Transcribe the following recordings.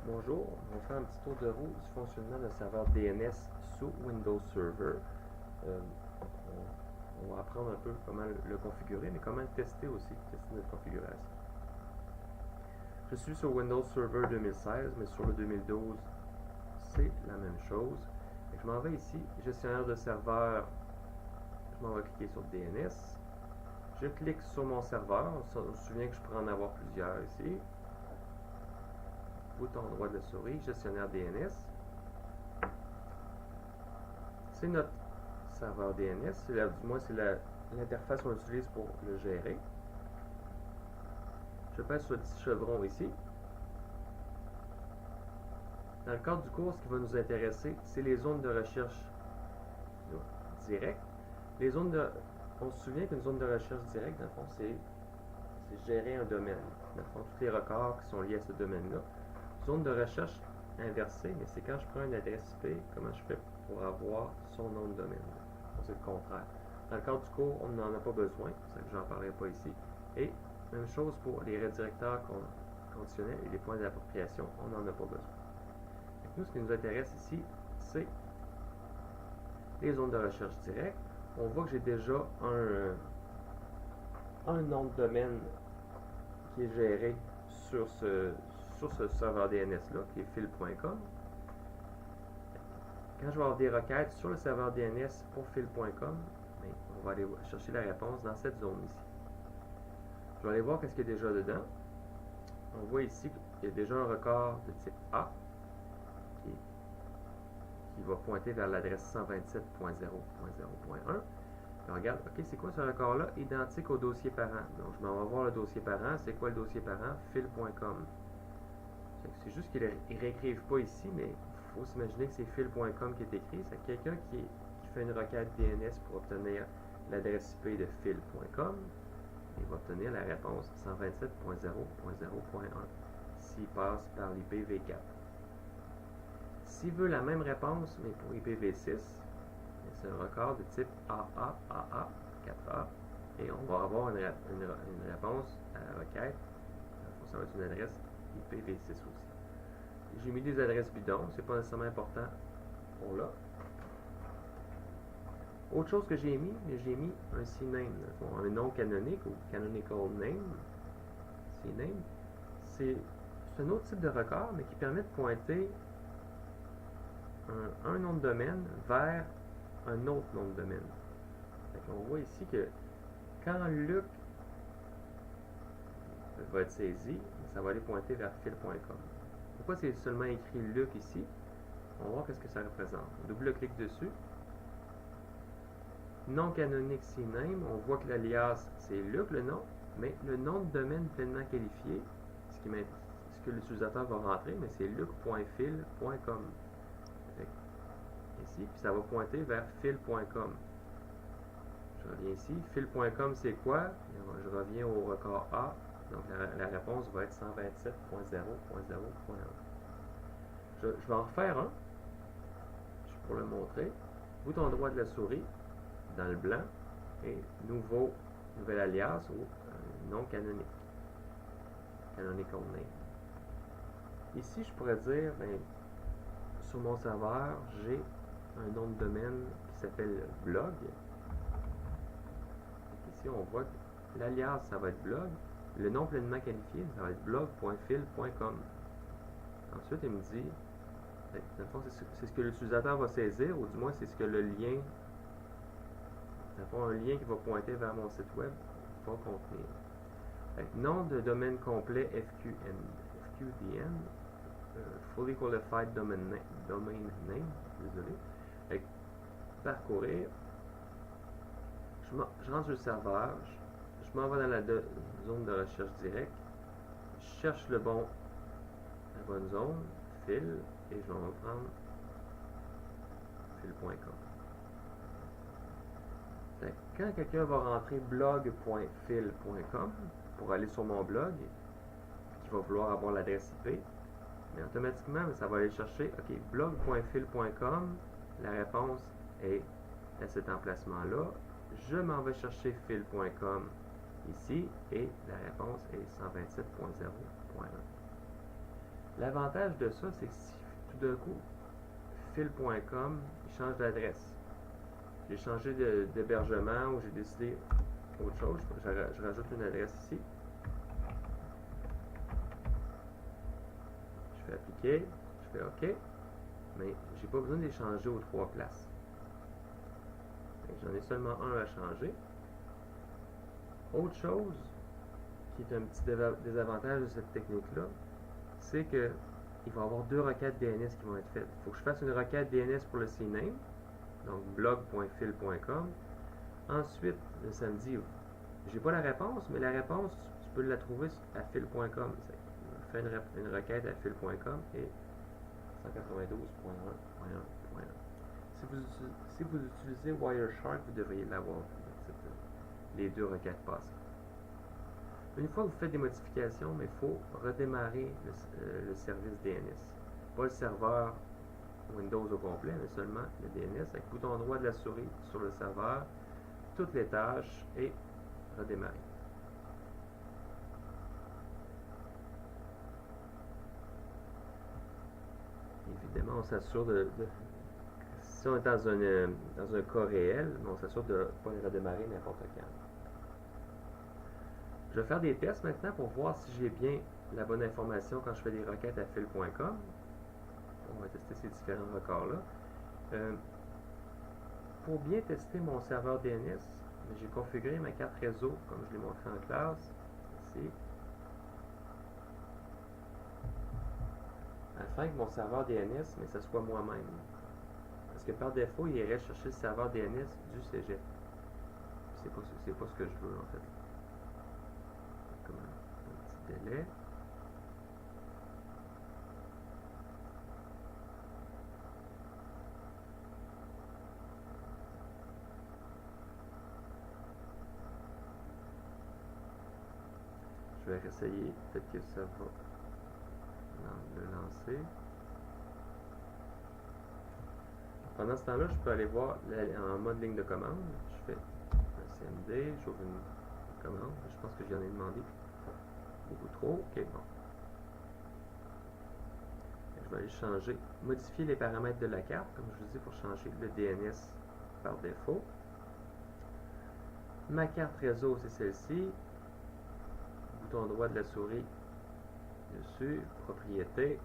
Bonjour, on va faire un petit tour de roue du fonctionnement d'un serveur DNS sous Windows Server. On va apprendre un peu comment le configurer, mais comment le tester aussi, tester notre configuration. Je suis sur Windows Server 2016, mais sur le 2012, c'est la même chose. Je m'en vais ici, gestionnaire de serveur, je m'en vais cliquer sur DNS. Je clique sur mon serveur, on se souvient que je pourrais en avoir plusieurs ici. Bouton droit de la souris, gestionnaire DNS. C'est notre serveur DNS, du moins c'est l'interface qu'on utilise pour le gérer. Je passe sur le petit chevron ici. Dans le cadre du cours, ce qui va nous intéresser, c'est les zones de recherche directes. On se souvient qu'une zone de recherche directe, dans le fond, c'est gérer un domaine. Dans le fond, tous les records qui sont liés à ce domaine-là. Zone de recherche inversée, mais c'est quand je prends une adresse IP, comment je fais pour avoir son nom de domaine. C'est le contraire. Dans le cadre du cours, on n'en a pas besoin, c'est ça que j'en parlerai pas ici. Et même chose pour les redirecteurs conditionnels et les points d'appropriation, on n'en a pas besoin. Donc nous, ce qui nous intéresse ici, c'est les zones de recherche directe. On voit que j'ai déjà un nom de domaine qui est géré sur ce serveur DNS-là, qui est fil.com. Quand je vais avoir des requêtes sur le serveur DNS pour fil.com, on va aller chercher la réponse dans cette zone ici. Je vais aller voir qu'est-ce qu'il y a déjà dedans. On voit ici qu'il y a déjà un record de type A qui va pointer vers l'adresse 127.0.0.1. On regarde, ok, c'est quoi ce record-là? Identique au dossier parent. Donc, je m'en vais voir le dossier parent. C'est quoi le dossier parent? Fil.com. C'est juste qu'ils ne réécrivent pas ici, mais il faut s'imaginer que c'est fil.com qui est écrit. C'est quelqu'un qui fait une requête DNS pour obtenir l'adresse IP de fil.com. Il va obtenir la réponse 127.0.0.1 s'il passe par l'IPv4. S'il veut la même réponse, mais pour IPv6, c'est un record de type AA, 4A, et on va avoir une réponse à la requête. Ça va être une adresse IPv6 aussi. J'ai mis des adresses bidons, c'est pas nécessairement important pour là. Autre chose que j'ai mis un CNAME, un nom canonique ou canonical name. CNAME, c'est un autre type de record, mais qui permet de pointer un nom de domaine vers un autre nom de domaine. On voit ici que quand Luc va être saisi, ça va aller pointer vers fil.com. Pourquoi c'est seulement écrit Luc ici? On va voir qu'est-ce que ça représente. On double-clique dessus. Nom canonique CNAME, on voit que l'alias c'est Luc le nom, mais le nom de domaine pleinement qualifié, ce que l'utilisateur va rentrer, mais c'est luc.fil.com. Ici, puis ça va pointer vers fil.com. Je reviens ici. Fil.com, c'est quoi? Je reviens au record A. Donc, la réponse va être 127.0.0.1. Je vais en refaire un. Pour le montrer. Bouton droit de la souris, dans le blanc, et nouvel alias ou nom canonique. Canonical name. Ici, je pourrais dire, sur mon serveur, j'ai un nom de domaine qui s'appelle blog. Ici, on voit que l'alias, ça va être blog. Le nom pleinement qualifié, ça va être blog.fil.com. Ensuite, il me dit, dans le fond, c'est ce que l'utilisateur va saisir, ou du moins, c'est ce que le lien, dans le fond, un lien qui va pointer vers mon site web va contenir. Nom de domaine complet FQDN, Fully Qualified Domain Name, désolé. Parcourir. Je rentre sur le serveur, je m'en vais dans la zone de recherche directe, je cherche la bonne zone, fil, et je vais prendre fil.com. Quand quelqu'un va rentrer blog.fil.com pour aller sur mon blog, qui va vouloir avoir l'adresse IP, mais automatiquement, ça va aller chercher, ok, blog.fil.com, la réponse est à cet emplacement-là. Je m'en vais chercher fil.com ici et la réponse est 127.0.1. L'avantage de ça, c'est que si tout d'un coup, fil.com change d'adresse, j'ai changé d'hébergement ou j'ai décidé autre chose, je rajoute une adresse ici, je fais appliquer, je fais OK, mais j'ai pas besoin de les changer aux 3 places. J'en ai seulement un à changer. Autre chose qui est un petit désavantage de cette technique-là, c'est que il va y avoir 2 requêtes DNS qui vont être faites. Il faut que je fasse une requête DNS pour le CNAME, donc blog.fil.com. Ensuite, ça me dit, j'ai pas la réponse, mais la réponse, tu peux la trouver à fil.com. Fais une requête à fil.com et 192.1.1.1. Si vous utilisez Wireshark, vous devriez l'avoir, les 2 requêtes passées. Une fois que vous faites des modifications, il faut redémarrer le service DNS. Pas le serveur Windows au complet, mais seulement le DNS avec le bouton droit de la souris sur le serveur, toutes les tâches et redémarrer. Évidemment, on s'assure si on est dans un cas réel, on s'assure de ne pas les redémarrer n'importe quand. Je vais faire des tests maintenant pour voir si j'ai bien la bonne information quand je fais des requêtes à fil.com. On va tester ces différents records-là. Pour bien tester mon serveur DNS, j'ai configuré ma carte réseau comme je l'ai montré en classe, ici. Afin que mon serveur DNS, ça soit moi-même. Parce que par défaut, il irait chercher le serveur DNS du cégep. C'est pas ce que je veux en fait. Comme un petit délai. Je vais réessayer, peut-être que ça va le lancer. Pendant ce temps-là, je peux aller voir en mode ligne de commande. Je fais un CMD, j'ouvre une commande. Je pense que j'en ai demandé beaucoup trop. Ok, bon. Je vais aller changer, modifier les paramètres de la carte, comme je vous dis, pour changer le DNS par défaut. Ma carte réseau, c'est celle-ci. Bouton droit de la souris dessus, propriété.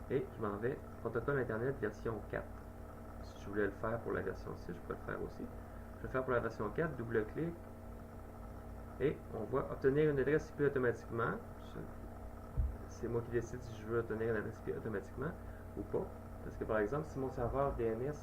Et je m'en vais protocole Internet version 4. Si je voulais le faire pour la version 6, je peux le faire aussi. Je vais le faire pour la version 4, double-clic. Et on voit obtenir une adresse IP automatiquement. C'est moi qui décide si je veux obtenir une adresse IP automatiquement ou pas. Parce que par exemple, si mon serveur DNS,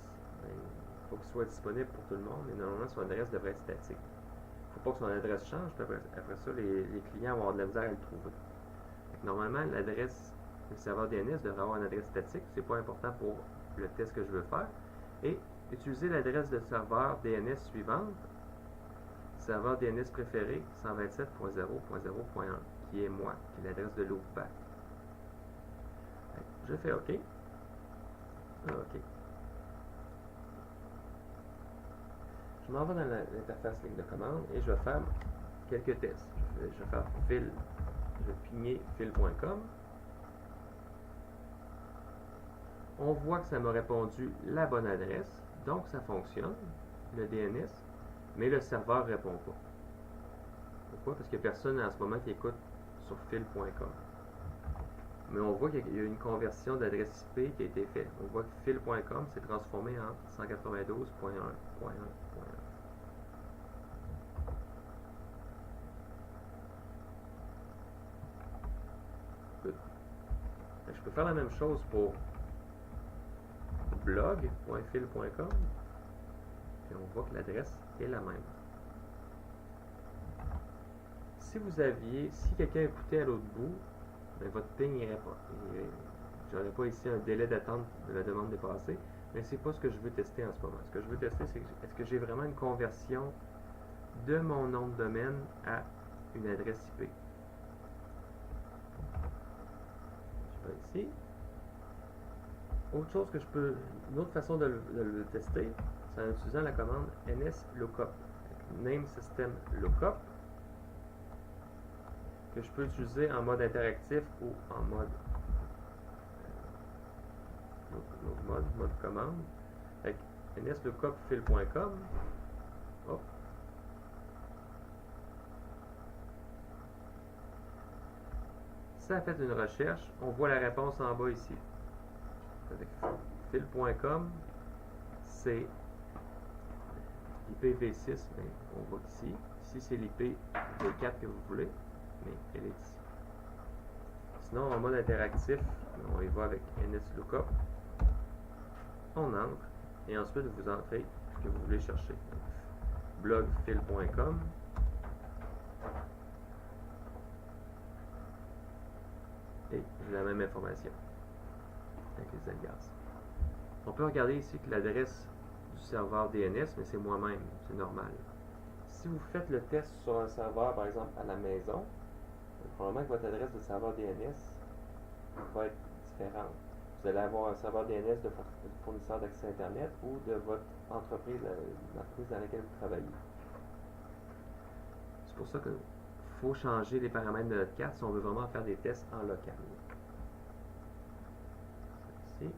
il faut qu'il soit disponible pour tout le monde, mais normalement son adresse devrait être statique. Il ne faut pas que son adresse change, puis après ça, les clients vont avoir de la misère à le trouver. Donc, normalement, l'adresse du serveur DNS devrait avoir une adresse statique, c'est pas important pour le test que je veux faire. Et utiliser l'adresse de serveur DNS suivante, serveur DNS préféré 127.0.0.1, qui est moi, qui est l'adresse de loopback. Je fais OK. OK. Je m'en vais dans l'interface ligne de commande et je vais faire quelques tests. Je vais faire fil, je vais pigner fil.com. On voit que ça m'a répondu la bonne adresse, donc ça fonctionne, le DNS, mais le serveur ne répond pas. Pourquoi? Parce qu'il n'y a personne en ce moment qui écoute sur fil.com. Mais on voit qu'il y a une conversion d'adresse IP qui a été faite. On voit que fil.com s'est transformé en 192.1.1.1. Je peux faire la même chose pour blog.fil.com et on voit que l'adresse est la même. Si quelqu'un écoutait à l'autre bout, mais votre ping n'irait pas. J'aurais pas ici un délai d'attente de la demande dépassée, mais c'est pas ce que je veux tester en ce moment. Ce que je veux tester, c'est est-ce que j'ai vraiment une conversion de mon nom de domaine à une adresse IP. Je vais ici. Autre chose une autre façon de le tester, c'est en utilisant la commande nslookup. Name System Lookup, que je peux utiliser en mode interactif ou en mode mode commande. Avec nslookup.fill.com. Hop. Ça a fait une recherche, on voit la réponse en bas ici. Avec fill.com, c'est l'IPv6, mais on voit ici. Ici, c'est l'IPv4 que vous voulez, mais elle est ici. Sinon, en mode interactif, on y va avec nslookup. On entre, et ensuite, vous entrez ce que vous voulez chercher. Blogfill.com. Et j'ai la même information avec les alias. On peut regarder ici que l'adresse du serveur DNS, mais c'est moi-même, c'est normal. Si vous faites le test sur un serveur, par exemple, à la maison, probablement que votre adresse de serveur DNS va être différente. Vous allez avoir un serveur DNS de fournisseur d'accès Internet ou de votre entreprise, l'entreprise dans laquelle vous travaillez. C'est pour ça qu'il faut changer les paramètres de notre carte si on veut vraiment faire des tests en local. Ici.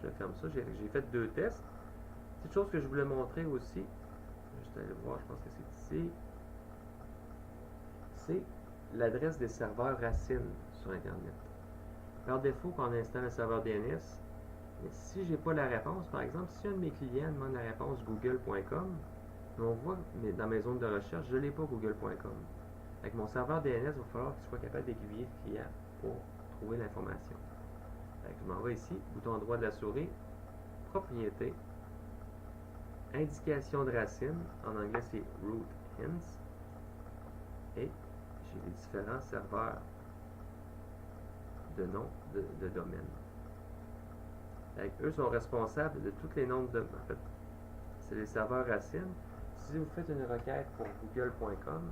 Je ferme ça. J'ai fait 2 tests. Petite chose que je voulais montrer aussi, juste aller voir, je pense que c'est ici, c'est l'adresse des serveurs racines sur Internet. Par défaut, quand on installe un serveur DNS, mais si j'ai pas la réponse, par exemple, si un de mes clients demande la réponse google.com, on voit mais dans mes zones de recherche, je n'ai pas google.com. Avec mon serveur DNS, il va falloir qu'il soit capable d'aiguiller le client pour trouver l'information. Je m'en vais ici, bouton droit de la souris, propriété, indication de racine, en anglais c'est root hints, et j'ai les différents serveurs de nom de domaine. Eux sont responsables de tous les noms de domaine. En fait, c'est les serveurs racines. Si vous faites une requête pour google.com,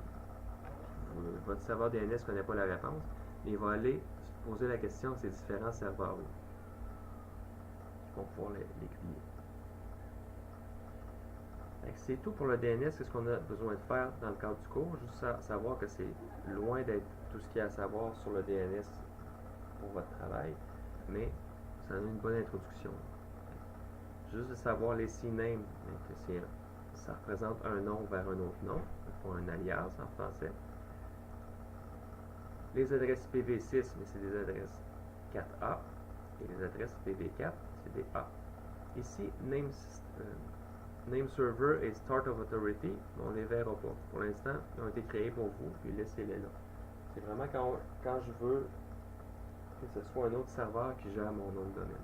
votre serveur DNS ne connaît pas la réponse, mais il va aller se poser la question de ces différents serveurs-là pour pouvoir l'aiguiller. C'est tout pour le DNS. C'est ce qu'on a besoin de faire dans le cadre du cours. Juste savoir que c'est loin d'être tout ce qu'il y a à savoir sur le DNS pour votre travail, mais ça donne une bonne introduction. Juste de savoir les CNAME, que ça représente un nom vers un autre nom, pour un alias en français. Les adresses IPv6, mais c'est des adresses 4A, et les adresses IPv4, c'est des A. Ici, Name Server et Start of Authority, on ne les verra pas. Pour l'instant, ils ont été créés pour vous, puis laissez-les là. C'est vraiment quand je veux que ce soit un autre serveur qui gère mon nom de domaine.